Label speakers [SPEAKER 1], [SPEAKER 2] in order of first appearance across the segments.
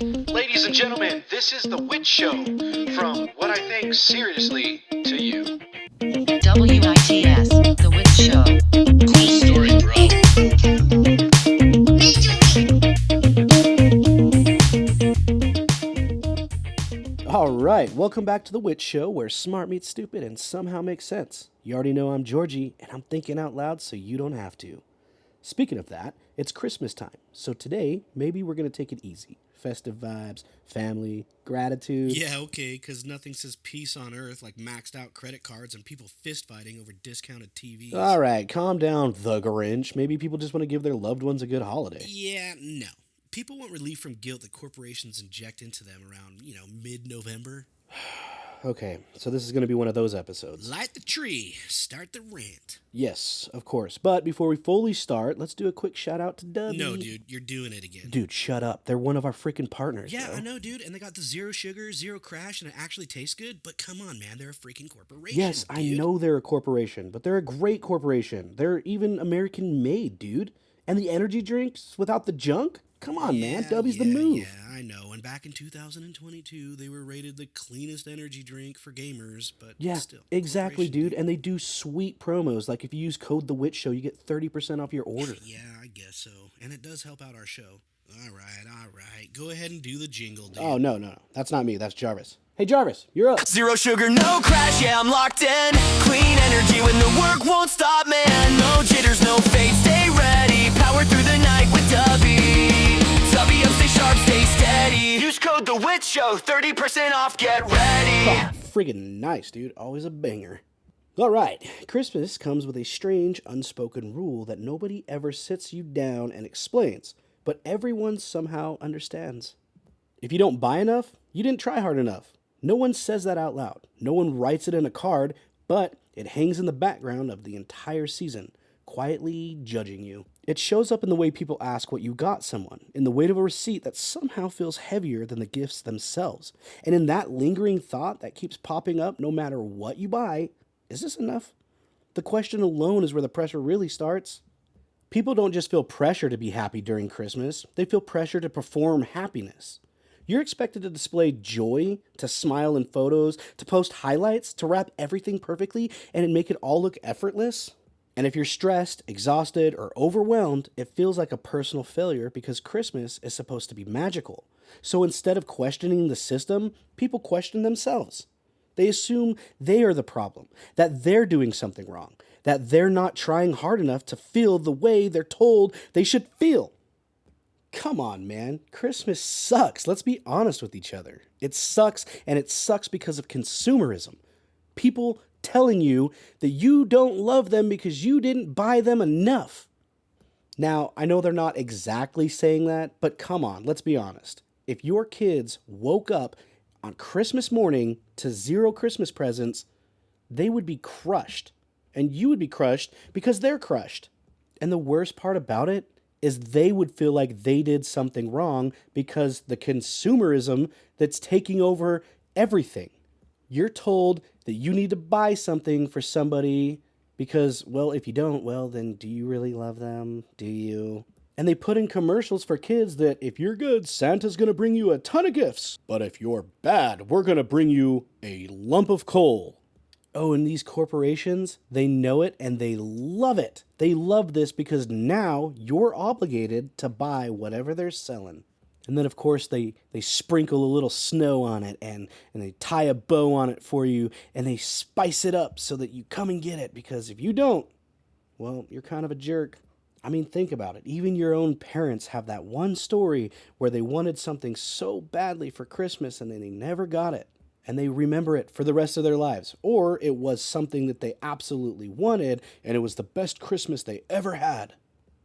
[SPEAKER 1] Ladies and gentlemen, this is The Witch Show, from what I think seriously to you.
[SPEAKER 2] WITS, The Witch Show.
[SPEAKER 1] Cool story,
[SPEAKER 3] bro. All right, welcome back to The Witch Show, where smart meets stupid and somehow makes sense. You already know I'm Georgie, and I'm thinking out loud so you don't have to. Speaking of that, it's Christmas time, so today, maybe we're going to take it easy. Festive vibes, family, gratitude.
[SPEAKER 4] Yeah, okay, because nothing says peace on earth like maxed out credit cards and people fist fighting over discounted TVs.
[SPEAKER 3] All right, calm down, the Grinch. Maybe people just want to give their loved ones a good holiday.
[SPEAKER 4] Yeah, no. People want relief from guilt that corporations inject into them around, mid-November.
[SPEAKER 3] Okay, so this is going to be one of those episodes.
[SPEAKER 4] Light the tree, start the rant.
[SPEAKER 3] Yes, of course. But before we fully start, let's do a quick shout out to Dubby.
[SPEAKER 4] No, dude, you're doing it again.
[SPEAKER 3] Dude, shut up. They're one of our freaking partners.
[SPEAKER 4] Yeah,
[SPEAKER 3] bro.
[SPEAKER 4] I know, dude. And they got the zero sugar, zero crash, and it actually tastes good. But come on, man, they're a freaking corporation.
[SPEAKER 3] Yes,
[SPEAKER 4] dude.
[SPEAKER 3] I know they're a corporation, but they're a great corporation. They're even American made, dude. And the energy drinks without the junk? Come on, man. Dubby's the move.
[SPEAKER 4] Yeah, I know. And back in 2022, they were rated the cleanest energy drink for gamers, but still.
[SPEAKER 3] Exactly, dude. And they do sweet promos. Like if you use code The Witch Show, you get 30% off your order.
[SPEAKER 4] Yeah, I guess so. And it does help out our show. All right. Go ahead and do the jingle, dude.
[SPEAKER 3] Oh, no. That's not me. That's Jarvis. Hey, Jarvis, you're up.
[SPEAKER 5] Zero sugar, no crash, yeah, I'm locked in. Clean energy when the work won't stop, man. No jitters, no fade, stay ready. Power through the night with Dubby. Dubby up, stay sharp, stay steady. Use code The Witch Show, 30% off, get ready.
[SPEAKER 3] Oh, friggin' nice, dude. Always a banger. All right, Christmas comes with a strange unspoken rule that nobody ever sits you down and explains, but everyone somehow understands. If you don't buy enough, you didn't try hard enough. No one says that out loud. No one writes it in a card, but it hangs in the background of the entire season, quietly judging you. It shows up in the way people ask what you got someone, in the weight of a receipt that somehow feels heavier than the gifts themselves, and in that lingering thought that keeps popping up no matter what you buy. Is this enough? The question alone is where the pressure really starts. People don't just feel pressure to be happy during Christmas, they feel pressure to perform happiness. You're expected to display joy, to smile in photos, to post highlights, to wrap everything perfectly, and make it all look effortless. And if you're stressed, exhausted, or overwhelmed, it feels like a personal failure because Christmas is supposed to be magical. So instead of questioning the system, people question themselves. They assume they are the problem, that they're doing something wrong, that they're not trying hard enough to feel the way they're told they should feel. Come on, man. Christmas sucks. Let's be honest with each other. It sucks, and it sucks because of consumerism. People telling you that you don't love them because you didn't buy them enough. Now, I know they're not exactly saying that, but come on, let's be honest. If your kids woke up on Christmas morning to zero Christmas presents, they would be crushed. And you would be crushed because they're crushed. And the worst part about it is they would feel like they did something wrong because the consumerism that's taking over everything. You're told that you need to buy something for somebody because, well, if you don't, well, then do you really love them? Do you? And they put in commercials for kids that if you're good, Santa's going to bring you a ton of gifts. But if you're bad, we're going to bring you a lump of coal. Oh, and these corporations, they know it and they love it. They love this because now you're obligated to buy whatever they're selling. And then, of course, they sprinkle a little snow on it and they tie a bow on it for you and they spice it up so that you come and get it. Because if you don't, well, you're kind of a jerk. I mean, think about it. Even your own parents have that one story where they wanted something so badly for Christmas and then they never got it. And they remember it for the rest of their lives. Or it was something that they absolutely wanted, and it was the best Christmas they ever had.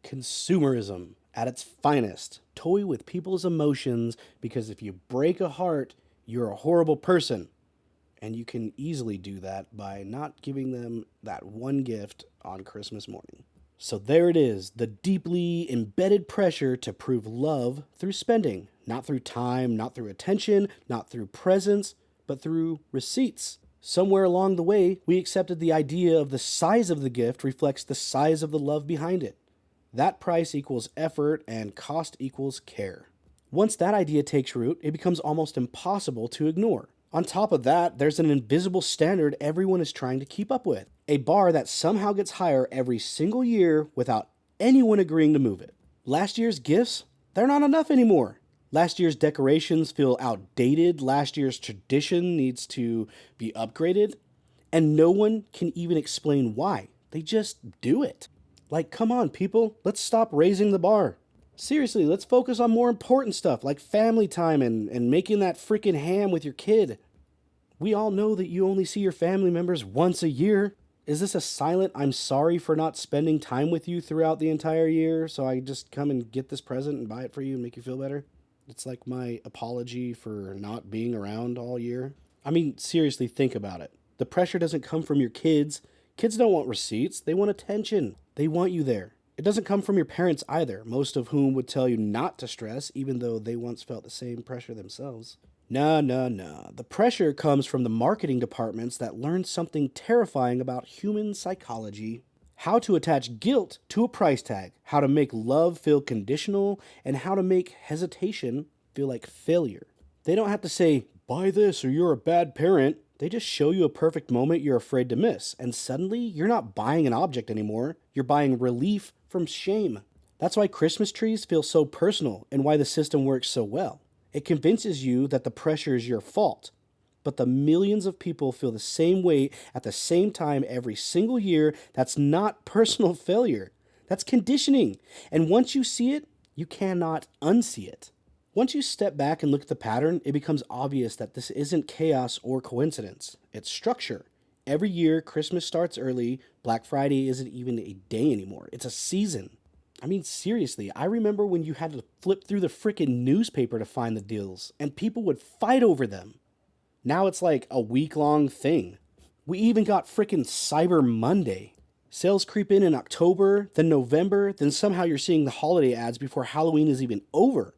[SPEAKER 3] Consumerism at its finest. Toy with people's emotions, because if you break a heart, you're a horrible person. And you can easily do that by not giving them that one gift on Christmas morning. So there it is, the deeply embedded pressure to prove love through spending. Not through time, not through attention, not through presents, but through receipts. Somewhere along the way, we accepted the idea of the size of the gift reflects the size of the love behind it. That price equals effort and cost equals care. Once that idea takes root, it becomes almost impossible to ignore. On top of that, there's an invisible standard everyone is trying to keep up with. A bar that somehow gets higher every single year without anyone agreeing to move it. Last year's gifts, they're not enough anymore. Last year's decorations feel outdated. Last year's tradition needs to be upgraded. And no one can even explain why. They just do it. Like, come on, people, let's stop raising the bar. Seriously, let's focus on more important stuff like family time and making that freaking ham with your kid. We all know that you only see your family members once a year. Is this a silent, I'm sorry for not spending time with you throughout the entire year, so I just come and get this present and buy it for you and make you feel better? It's like my apology for not being around all year. I mean, seriously, think about it. The pressure doesn't come from your kids. Kids don't want receipts. They want attention. They want you there. It doesn't come from your parents either, most of whom would tell you not to stress, even though they once felt the same pressure themselves. No. The pressure comes from the marketing departments that learned something terrifying about human psychology. How to attach guilt to a price tag, how to make love feel conditional, and how to make hesitation feel like failure. They don't have to say, buy this or you're a bad parent. They just show you a perfect moment you're afraid to miss, and suddenly you're not buying an object anymore. You're buying relief from shame. That's why Christmas trees feel so personal and why the system works so well. It convinces you that the pressure is your fault. But the millions of people feel the same way at the same time every single year. That's not personal failure. That's conditioning. And once you see it, you cannot unsee it. Once you step back and look at the pattern, it becomes obvious that this isn't chaos or coincidence. It's structure. Every year, Christmas starts early. Black Friday isn't even a day anymore. It's a season. I mean, seriously, I remember when you had to flip through the frickin' newspaper to find the deals, and people would fight over them. Now it's like a week-long thing. We even got frickin' Cyber Monday. Sales creep in October, then November, then somehow you're seeing the holiday ads before Halloween is even over.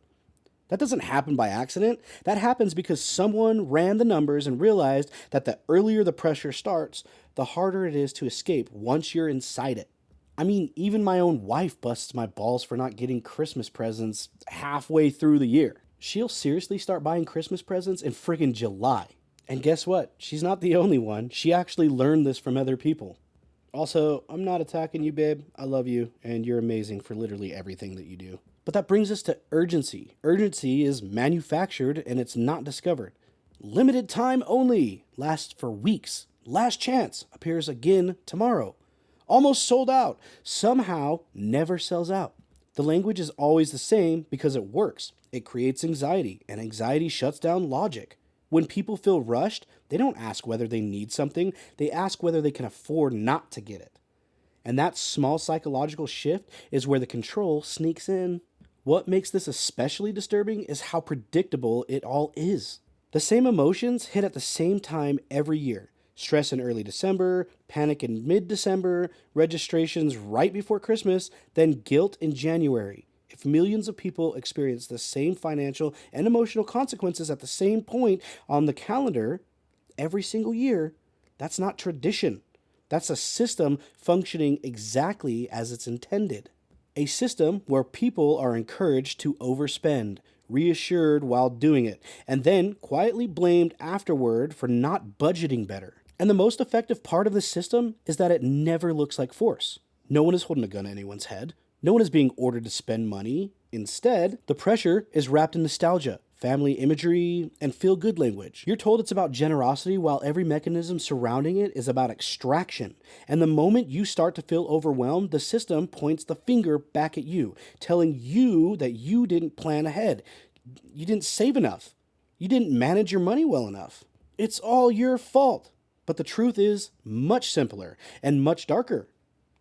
[SPEAKER 3] That doesn't happen by accident. That happens because someone ran the numbers and realized that the earlier the pressure starts, the harder it is to escape once you're inside it. I mean, even my own wife busts my balls for not getting Christmas presents halfway through the year. She'll seriously start buying Christmas presents in friggin' July. And guess what? She's not the only one. She actually learned this from other people. Also, I'm not attacking you, babe. I love you, and you're amazing for literally everything that you do. But that brings us to urgency. Urgency is manufactured and it's not discovered. Limited time only. Lasts for weeks. Last chance. Appears again tomorrow. Almost sold out. Somehow never sells out. The language is always the same because it works. It creates anxiety, and anxiety shuts down logic. When people feel rushed, they don't ask whether they need something. They ask whether they can afford not to get it. And that small psychological shift is where the control sneaks in. What makes this especially disturbing is how predictable it all is. The same emotions hit at the same time every year. Stress in early December, panic in mid-December, registrations right before Christmas, then guilt in January. If millions of people experience the same financial and emotional consequences at the same point on the calendar every single year, that's not tradition. That's a system functioning exactly as it's intended. A system where people are encouraged to overspend, reassured while doing it, and then quietly blamed afterward for not budgeting better. And the most effective part of the system is that it never looks like force. No one is holding a gun to anyone's head. No one is being ordered to spend money. Instead, the pressure is wrapped in nostalgia, family imagery, and feel-good language. You're told it's about generosity while every mechanism surrounding it is about extraction. And the moment you start to feel overwhelmed, the system points the finger back at you, telling you that you didn't plan ahead. You didn't save enough. You didn't manage your money well enough. It's all your fault. But the truth is much simpler and much darker.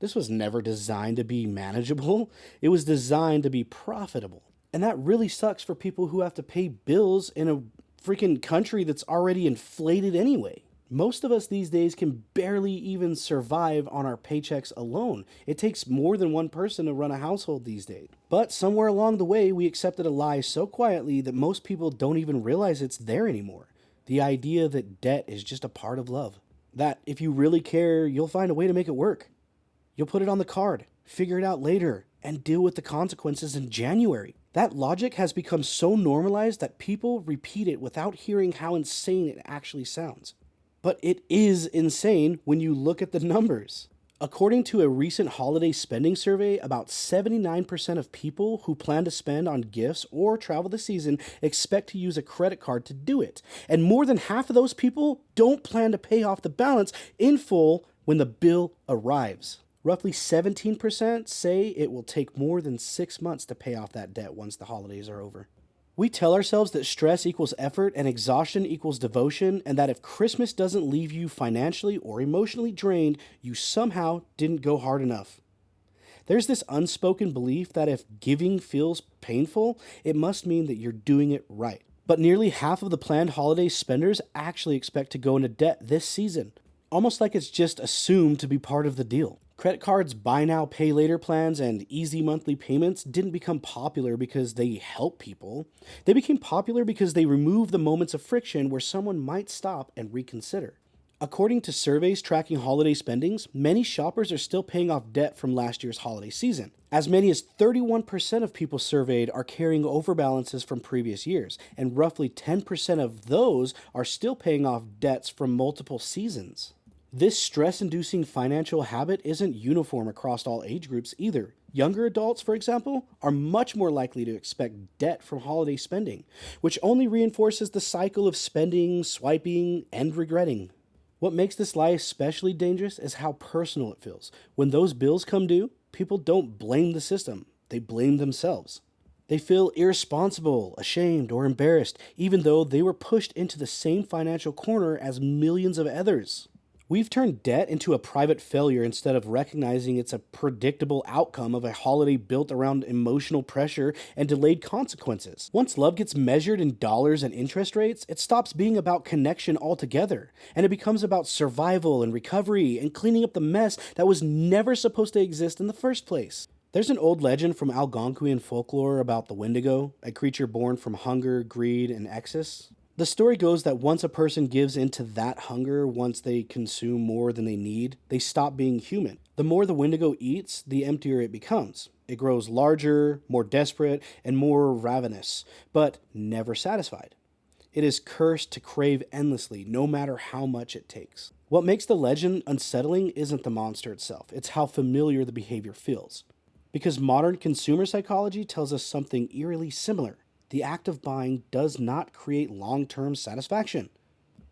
[SPEAKER 3] This was never designed to be manageable. It was designed to be profitable. And that really sucks for people who have to pay bills in a freaking country that's already inflated anyway. Most of us these days can barely even survive on our paychecks alone. It takes more than one person to run a household these days. But somewhere along the way, we accepted a lie so quietly that most people don't even realize it's there anymore. The idea that debt is just a part of love. That if you really care, you'll find a way to make it work. You'll put it on the card, figure it out later, and deal with the consequences in January. That logic has become so normalized that people repeat it without hearing how insane it actually sounds. But it is insane when you look at the numbers. According to a recent holiday spending survey, about 79% of people who plan to spend on gifts or travel this season expect to use a credit card to do it. And more than half of those people don't plan to pay off the balance in full when the bill arrives. Roughly 17% say it will take more than 6 months to pay off that debt once the holidays are over. We tell ourselves that stress equals effort and exhaustion equals devotion, and that if Christmas doesn't leave you financially or emotionally drained, you somehow didn't go hard enough. There's this unspoken belief that if giving feels painful, it must mean that you're doing it right. But nearly half of the planned holiday spenders actually expect to go into debt this season, almost like it's just assumed to be part of the deal. Credit cards, buy now, pay later plans, and easy monthly payments didn't become popular because they help people. They became popular because they remove the moments of friction where someone might stop and reconsider. According to surveys tracking holiday spendings, many shoppers are still paying off debt from last year's holiday season. As many as 31% of people surveyed are carrying over balances from previous years, and roughly 10% of those are still paying off debts from multiple seasons. This stress-inducing financial habit isn't uniform across all age groups either. Younger adults, for example, are much more likely to expect debt from holiday spending, which only reinforces the cycle of spending, swiping, and regretting. What makes this lie especially dangerous is how personal it feels. When those bills come due, people don't blame the system, they blame themselves. They feel irresponsible, ashamed, or embarrassed, even though they were pushed into the same financial corner as millions of others. We've turned debt into a private failure instead of recognizing it's a predictable outcome of a holiday built around emotional pressure and delayed consequences. Once love gets measured in dollars and interest rates, it stops being about connection altogether, and it becomes about survival and recovery and cleaning up the mess that was never supposed to exist in the first place. There's an old legend from Algonquian folklore about the Wendigo, a creature born from hunger, greed, and excess. The story goes that once a person gives into that hunger, once they consume more than they need, they stop being human. The more the Wendigo eats, the emptier it becomes. It grows larger, more desperate, and more ravenous, but never satisfied. It is cursed to crave endlessly, no matter how much it takes. What makes the legend unsettling isn't the monster itself, it's how familiar the behavior feels. Because modern consumer psychology tells us something eerily similar. The act of buying does not create long-term satisfaction.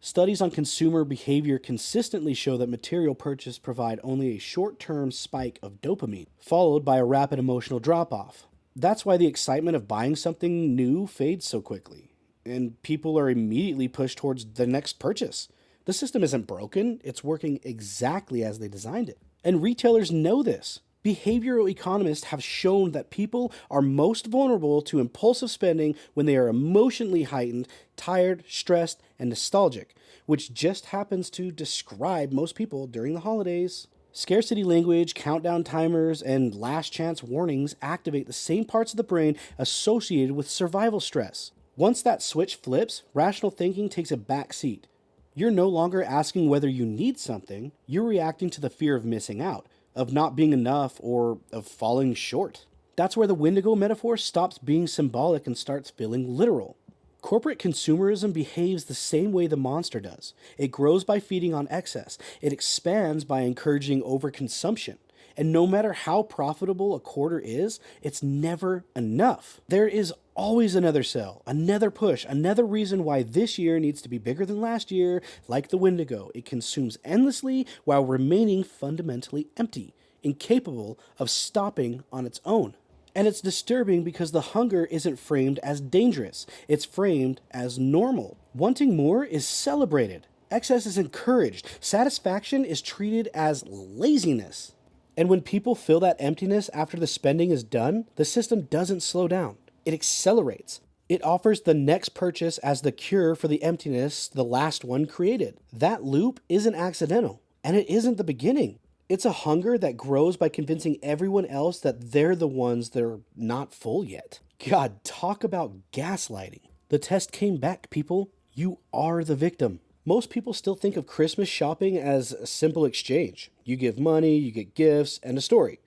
[SPEAKER 3] Studies on consumer behavior consistently show that material purchases provide only a short-term spike of dopamine, followed by a rapid emotional drop-off. That's why the excitement of buying something new fades so quickly, and people are immediately pushed towards the next purchase. The system isn't broken, it's working exactly as they designed it. And retailers know this. Behavioral economists have shown that people are most vulnerable to impulsive spending when they are emotionally heightened, tired, stressed, and nostalgic, which just happens to describe most people during the holidays. Scarcity language, countdown timers, and last chance warnings activate the same parts of the brain associated with survival stress. Once that switch flips, rational thinking takes a back seat. You're no longer asking whether you need something, you're reacting to the fear of missing out, of not being enough, or of falling short. That's where the Wendigo metaphor stops being symbolic and starts feeling literal. Corporate consumerism behaves the same way the monster does. It grows by feeding on excess. It expands by encouraging overconsumption. And no matter how profitable a quarter is, it's never enough. There is always another sale, another push, another reason why this year needs to be bigger than last year. Like the Wendigo, it consumes endlessly while remaining fundamentally empty, incapable of stopping on its own. And it's disturbing because the hunger isn't framed as dangerous, it's framed as normal. Wanting more is celebrated. Excess is encouraged. Satisfaction is treated as laziness. And when people feel that emptiness after the spending is done, the system doesn't slow down. It accelerates. It offers the next purchase as the cure for the emptiness the last one created. That loop isn't accidental, and it isn't the beginning. It's a hunger that grows by convincing everyone else that they're the ones that are not full yet. God, talk about gaslighting. The test came back, people. You are the victim. Most people still think of Christmas shopping as a simple exchange. You give money, you get gifts, and a story.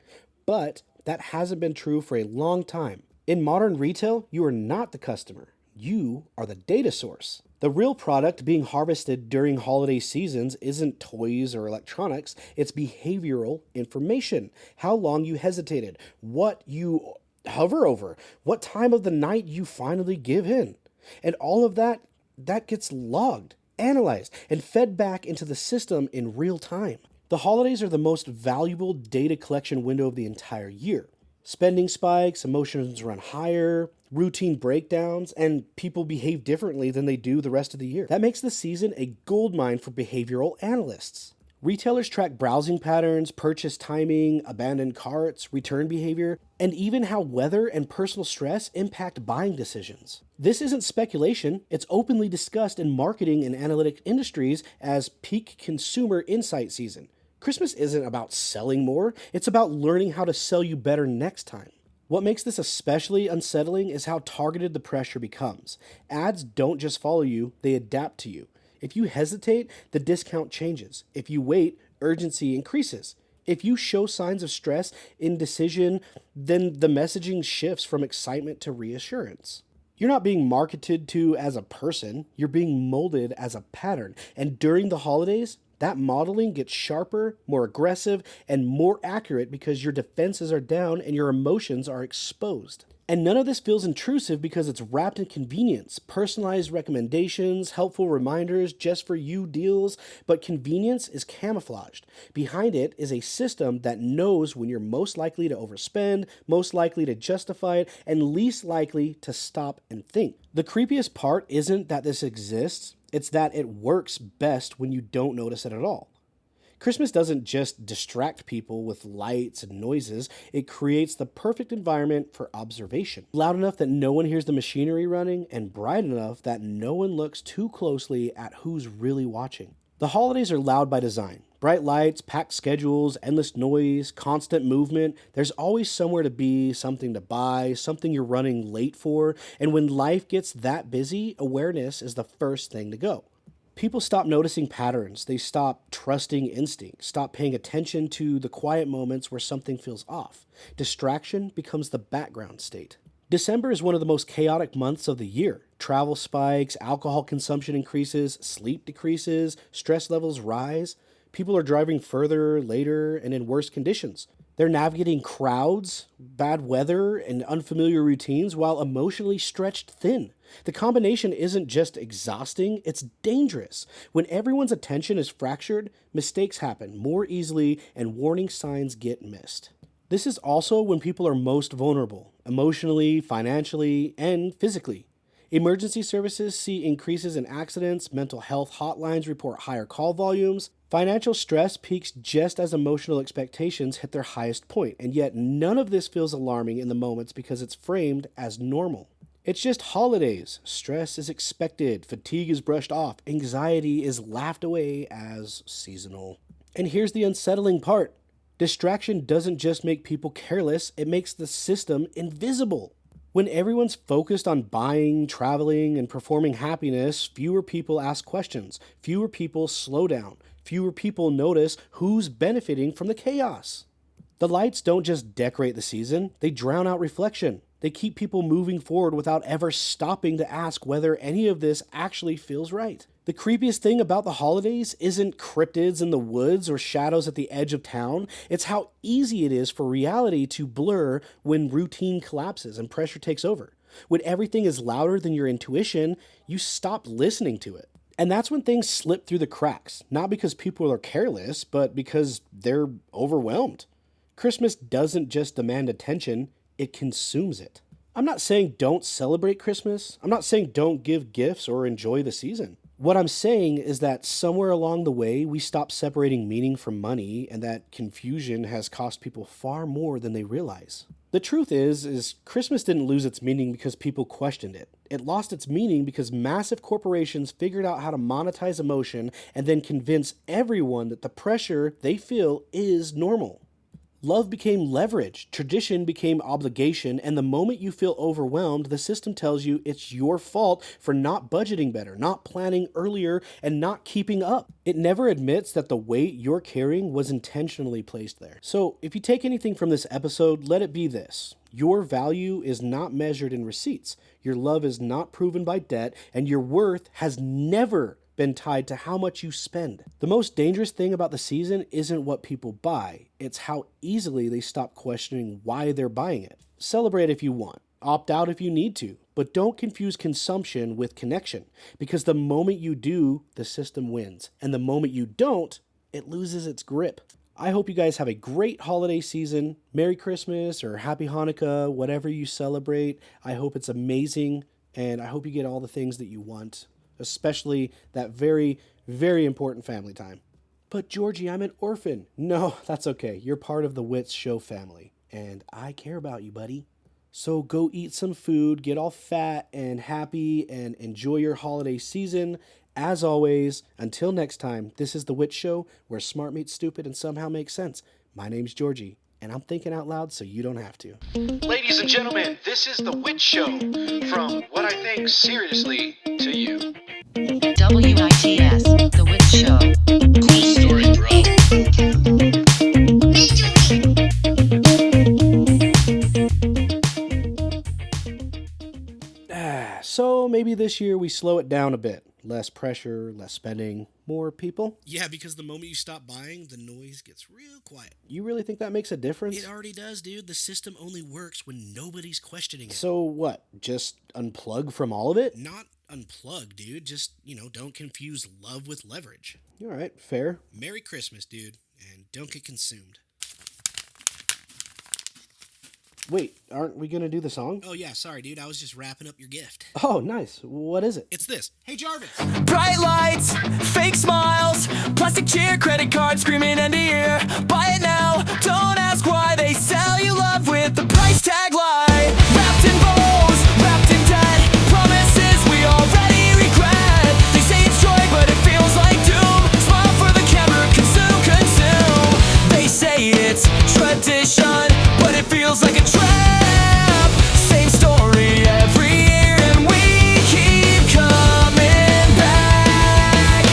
[SPEAKER 3] But that hasn't been true for a long time. In modern retail, you are not the customer. You are the data source. The real product being harvested during holiday seasons isn't toys or electronics, it's behavioral information. How long you hesitated, what you hover over, what time of the night you finally give in. And all of that gets logged, analyzed, and fed back into the system in real time. The holidays are the most valuable data collection window of the entire year. Spending spikes, emotions run higher, routine breakdowns, and people behave differently than they do the rest of the year. That makes the season a goldmine for behavioral analysts. Retailers track browsing patterns, purchase timing, abandoned carts, return behavior, and even how weather and personal stress impact buying decisions. This isn't speculation, it's openly discussed in marketing and analytic industries as peak consumer insight season. Christmas isn't about selling more, it's about learning how to sell you better next time. What makes this especially unsettling is how targeted the pressure becomes. Ads don't just follow you, they adapt to you. If you hesitate, the discount changes. If you wait, urgency increases. If you show signs of stress, indecision, then the messaging shifts from excitement to reassurance. You're not being marketed to as a person, you're being molded as a pattern. And during the holidays, that modeling gets sharper, more aggressive, and more accurate because your defenses are down and your emotions are exposed. And none of this feels intrusive because it's wrapped in convenience, personalized recommendations, helpful reminders, just for you deals, but convenience is camouflaged. Behind it is a system that knows when you're most likely to overspend, most likely to justify it, and least likely to stop and think. The creepiest part isn't that this exists, it's that it works best when you don't notice it at all. Christmas doesn't just distract people with lights and noises, it creates the perfect environment for observation. Loud enough that no one hears the machinery running, and bright enough that no one looks too closely at who's really watching. The holidays are loud by design. Bright lights, packed schedules, endless noise, constant movement. There's always somewhere to be, something to buy, something you're running late for, and when life gets that busy, awareness is the first thing to go. People stop noticing patterns, they stop trusting instinct, stop paying attention to the quiet moments where something feels off. Distraction becomes the background state. December is one of the most chaotic months of the year. Travel spikes, alcohol consumption increases, sleep decreases, stress levels rise. People are driving further, later, and in worse conditions. They're navigating crowds, bad weather, and unfamiliar routines while emotionally stretched thin. The combination isn't just exhausting, it's dangerous. When everyone's attention is fractured, mistakes happen more easily and warning signs get missed. This is also when people are most vulnerable, emotionally, financially, and physically. Emergency services see increases in accidents, mental health hotlines report higher call volumes. Financial stress peaks just as emotional expectations hit their highest point, and yet none of this feels alarming in the moments because it's framed as normal. It's just holidays. Stress is expected, fatigue is brushed off, anxiety is laughed away as seasonal. And here's the unsettling part. Distraction doesn't just make people careless, it makes the system invisible. When everyone's focused on buying, traveling, and performing happiness, fewer people ask questions, fewer people slow down, fewer people notice who's benefiting from the chaos. The lights don't just decorate the season, they drown out reflection. They keep people moving forward without ever stopping to ask whether any of this actually feels right. The creepiest thing about the holidays isn't cryptids in the woods or shadows at the edge of town. It's how easy it is for reality to blur when routine collapses and pressure takes over. When everything is louder than your intuition, you stop listening to it. And that's when things slip through the cracks, not because people are careless, but because they're overwhelmed. Christmas doesn't just demand attention, it consumes it. I'm not saying don't celebrate Christmas. I'm not saying don't give gifts or enjoy the season. What I'm saying is that somewhere along the way, we stopped separating meaning from money, and that confusion has cost people far more than they realize. The truth is Christmas didn't lose its meaning because people questioned it. It lost its meaning because massive corporations figured out how to monetize emotion and then convince everyone that the pressure they feel is normal. Love became leverage, tradition became obligation, and the moment you feel overwhelmed, the system tells you it's your fault for not budgeting better, not planning earlier, and not keeping up. It never admits that the weight you're carrying was intentionally placed there. So, if you take anything from this episode, let it be this. Your value is not measured in receipts, your love is not proven by debt, and your worth has never been tied to how much you spend. The most dangerous thing about the season isn't what people buy, it's how easily they stop questioning why they're buying it. Celebrate if you want, opt out if you need to, but don't confuse consumption with connection, because the moment you do, the system wins, and the moment you don't, it loses its grip. I hope you guys have a great holiday season. Merry Christmas or Happy Hanukkah, whatever you celebrate. I hope it's amazing, and I hope you get all the things that you want, especially that very, very important family time. But Georgie, I'm an orphan. No, that's okay. You're part of the Wits Show family, and I care about you, buddy. So go eat some food, get all fat and happy, and enjoy your holiday season. As always, until next time, this is the Wits Show, where smart meets stupid and somehow makes sense. My name's Georgie, and I'm thinking out loud so you don't have to.
[SPEAKER 1] Ladies and gentlemen, this is the Witch Show from what I think seriously to you.
[SPEAKER 2] WITS, The Witch Show.
[SPEAKER 1] Cool story, bro.
[SPEAKER 3] So maybe this year we slow it down a bit. Less pressure, less spending, more people.
[SPEAKER 4] Yeah, because the moment you stop buying, the noise gets real quiet.
[SPEAKER 3] You really think that makes a difference?
[SPEAKER 4] It already does, dude. The system only works when nobody's questioning it.
[SPEAKER 3] So what? Just unplug from all of it?
[SPEAKER 4] Not unplug, dude. Just, don't confuse love with leverage.
[SPEAKER 3] All right, fair.
[SPEAKER 4] Merry Christmas, dude, and don't get consumed.
[SPEAKER 3] Wait, aren't we gonna do the song?
[SPEAKER 4] Oh, yeah, sorry, dude. I was just wrapping up your gift.
[SPEAKER 3] Oh, nice. What is it?
[SPEAKER 4] It's this. Hey, Jarvis.
[SPEAKER 5] Bright lights, fake smiles, plastic chair, credit card screaming end of year. Buy it now, don't ask why they sell you love with the price tag lie. Wrapped in bows, wrapped in debt, promises we already regret. They say it's joy, but it feels like doom. Smile for the camera, consume, consume. They say it's tradition, but it feels like a trap. Same story every year, and we keep coming back.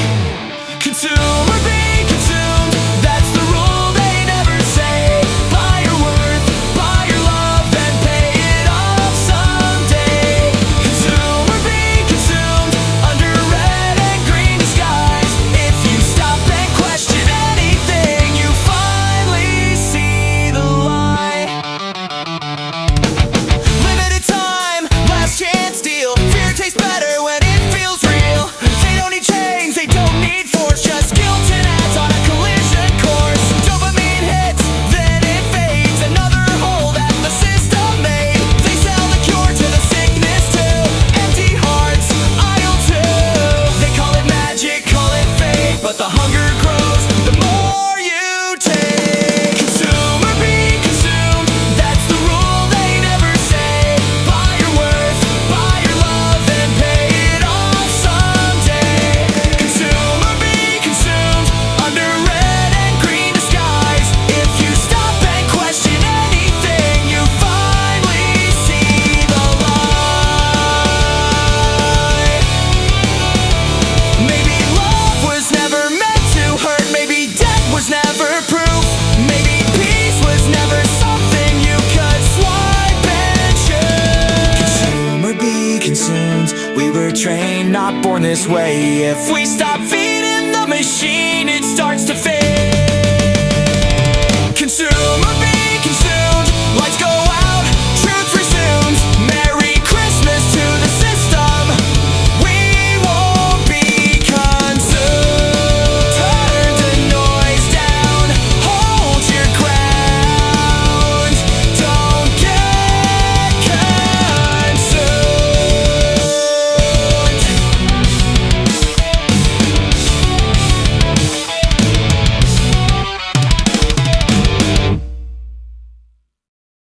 [SPEAKER 5] Consume or be consumed, that's the rule they never say. Buy your worth, buy your love, then pay it off someday. Consume or be consumed, under red and green disguise. If you stop and question anything, you finally see the lie. Limited time, last chance deal. Fear tastes better when it feels real. They don't need chains, they don't need force. Just guilt and ads on a collision course. Dopamine hits, then it fades. Another hole that the system made. They sell the cure to the sickness too. Empty hearts, idle too. They call it magic, call it fate, but the hunger grows the more you take. Consume or be consumed, that's the rule they never say. Buy your worth, buy your love, and pay it off someday. Consume or be consumed, under red and green disguise. If you stop and question anything, you finally see the lie. Maybe love was never meant to hurt. Maybe death was never proof. Maybe peace was never something you could swipe and choose. Consume or be consumed, we were trained, not born this way. If we stop feeding the machine, it starts to fade. Consume or